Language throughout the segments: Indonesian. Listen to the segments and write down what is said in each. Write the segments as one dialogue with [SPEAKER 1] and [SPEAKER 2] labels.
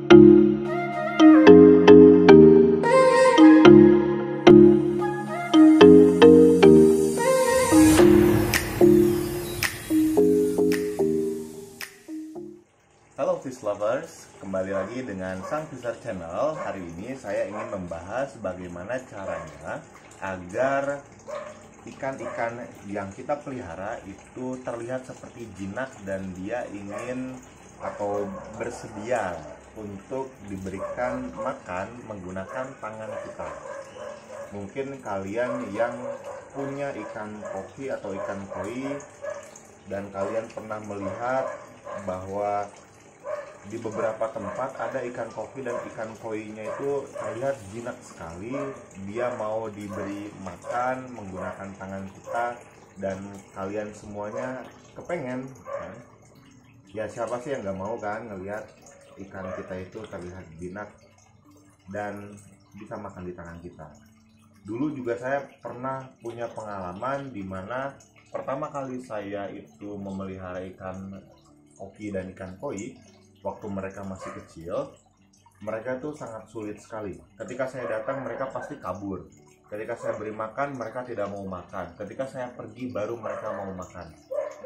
[SPEAKER 1] Halo fish lovers, kembali lagi dengan Sang Fisher Channel. Hari ini saya ingin membahas bagaimana caranya agar ikan-ikan yang kita pelihara itu terlihat seperti jinak dan dia ingin atau bersedia untuk diberikan makan menggunakan tangan kita. Mungkin kalian yang punya ikan koki atau ikan koi dan kalian pernah melihat bahwa di beberapa tempat ada ikan koki dan ikan koinya itu terlihat jinak sekali. Dia mau diberi makan menggunakan tangan kita dan kalian semuanya kepengen kan? Ya siapa sih yang nggak mau kan ngelihat ikan kita itu terlihat jinak dan bisa makan di tangan kita. Dulu juga saya pernah punya pengalaman di mana pertama kali saya itu memelihara ikan koki dan ikan koi. Waktu mereka masih kecil, mereka tuh sangat sulit sekali. Ketika saya datang, mereka pasti kabur. Ketika saya beri makan, mereka tidak mau makan. Ketika saya pergi, baru mereka mau makan.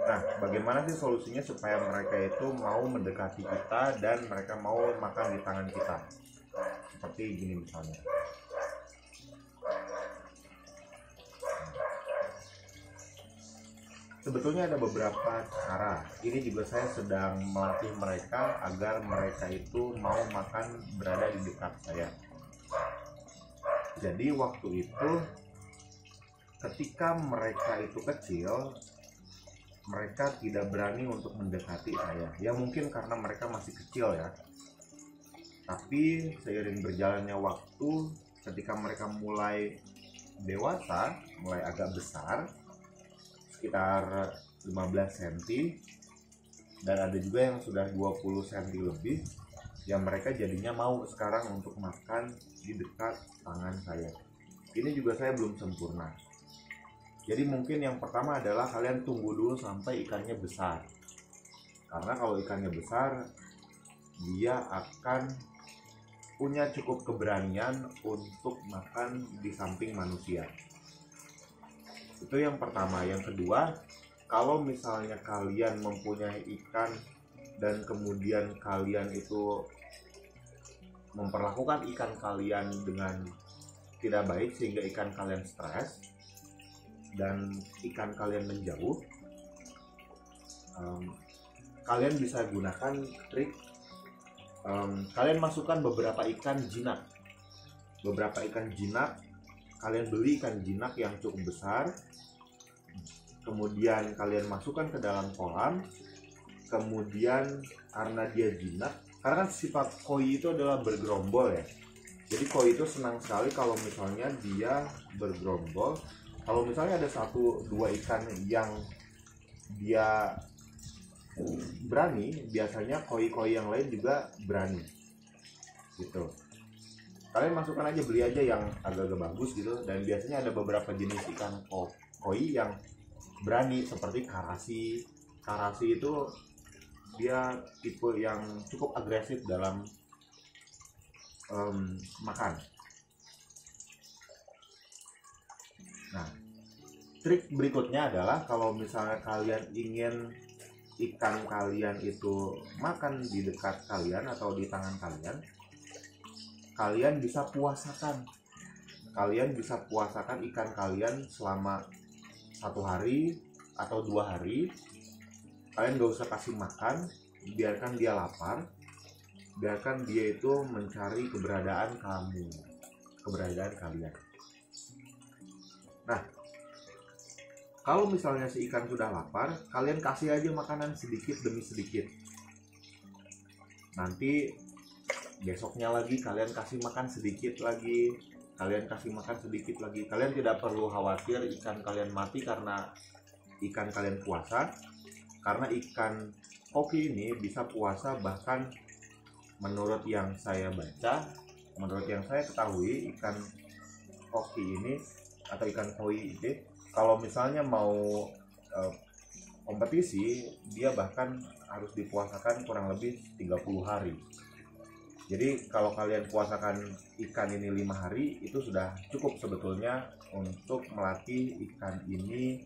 [SPEAKER 1] Nah, bagaimana sih solusinya supaya mereka itu mau mendekati kita dan mereka mau makan di tangan kita? Seperti gini misalnya. Sebetulnya ada beberapa cara. Ini juga saya sedang melatih mereka agar mereka itu mau makan berada di dekat saya. Jadi waktu itu ketika mereka itu kecil, mereka tidak berani untuk mendekati saya. Ya mungkin karena mereka masih kecil ya. Tapi seiring berjalannya waktu, ketika mereka mulai dewasa, mulai agak besar, sekitar 15 cm dan ada juga yang sudah 20 cm lebih, yang mereka jadinya mau sekarang untuk makan di dekat tangan saya. Ini juga saya belum sempurna. Jadi mungkin yang pertama adalah kalian tunggu dulu sampai ikannya besar. Karena kalau ikannya besar, dia akan punya cukup keberanian untuk makan di samping manusia. Itu yang pertama. Yang kedua, kalau misalnya kalian mempunyai ikan dan kemudian kalian itu memperlakukan ikan kalian dengan tidak baik sehingga ikan kalian stres dan ikan kalian menjauh, kalian bisa gunakan trik. Kalian masukkan beberapa ikan jinak. Kalian beli ikan jinak yang cukup besar, kemudian kalian masukkan ke dalam kolam. Kemudian karena dia jinak, karena kan sifat koi itu adalah bergerombol ya. Jadi koi itu senang sekali kalau misalnya dia bergerombol. Kalau misalnya ada 1-2 ikan yang dia berani, biasanya koi-koi yang lain juga berani gitu. Kalian masukkan aja, beli aja yang agak-agak bagus gitu. Dan biasanya ada beberapa jenis ikan koi yang berani seperti karasi. Karasi itu dia tipe yang cukup agresif dalam makan. Nah, trik berikutnya adalah kalau misalnya kalian ingin ikan kalian itu makan di dekat kalian atau di tangan kalian, kalian bisa puasakan. Kalian bisa puasakan ikan kalian selama 1 hari atau 2 hari. Kalian gak usah kasih makan, biarkan dia lapar, biarkan dia itu mencari keberadaan kamu, keberadaan kalian. Nah, kalau misalnya si ikan sudah lapar, kalian kasih aja makanan sedikit demi sedikit. Nanti besoknya lagi kalian kasih makan sedikit lagi, kalian kasih makan sedikit lagi. Kalian tidak perlu khawatir ikan kalian mati karena ikan kalian puasa. Karena ikan koki ini bisa puasa, bahkan menurut yang saya baca, menurut yang saya ketahui, ikan koki ini atau ikan koi ini kalau misalnya mau kompetisi, dia bahkan harus dipuasakan kurang lebih 30 hari. Jadi kalau kalian puasakan ikan ini 5 hari itu sudah cukup sebetulnya untuk melatih ikan ini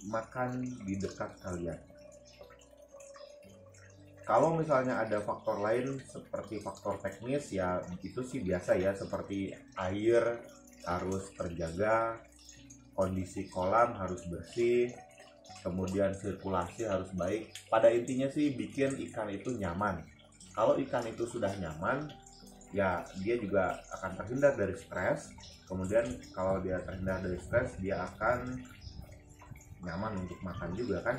[SPEAKER 1] makan di dekat kalian. Kalau misalnya ada faktor lain seperti faktor teknis, ya itu sih biasa ya, seperti air harus terjaga, kondisi kolam harus bersih, kemudian sirkulasi harus baik. Pada intinya sih bikin ikan itu nyaman. Kalau ikan itu sudah nyaman, ya dia juga akan terhindar dari stres. Kemudian kalau dia terhindar dari stres, dia akan nyaman untuk makan juga kan.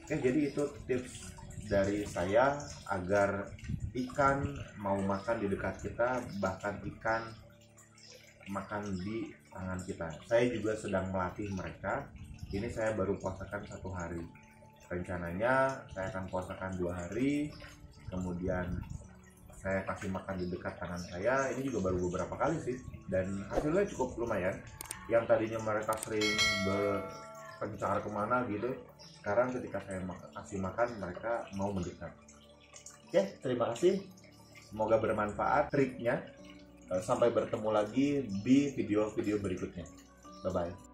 [SPEAKER 1] Oke, jadi itu tips dari saya agar ikan mau makan di dekat kita, bahkan ikan makan di tangan kita. Saya juga sedang melatih mereka. Ini saya baru puasakan 1 hari. Rencananya saya akan puasakan 2 hari, kemudian saya kasih makan di dekat tangan saya. Ini juga baru beberapa kali sih, dan hasilnya cukup lumayan. Yang tadinya mereka sering berpencar kemana gitu, sekarang ketika saya kasih makan mereka mau mendekat. Oke, terima kasih, semoga bermanfaat triknya. Sampai bertemu lagi di video-video berikutnya. Bye bye.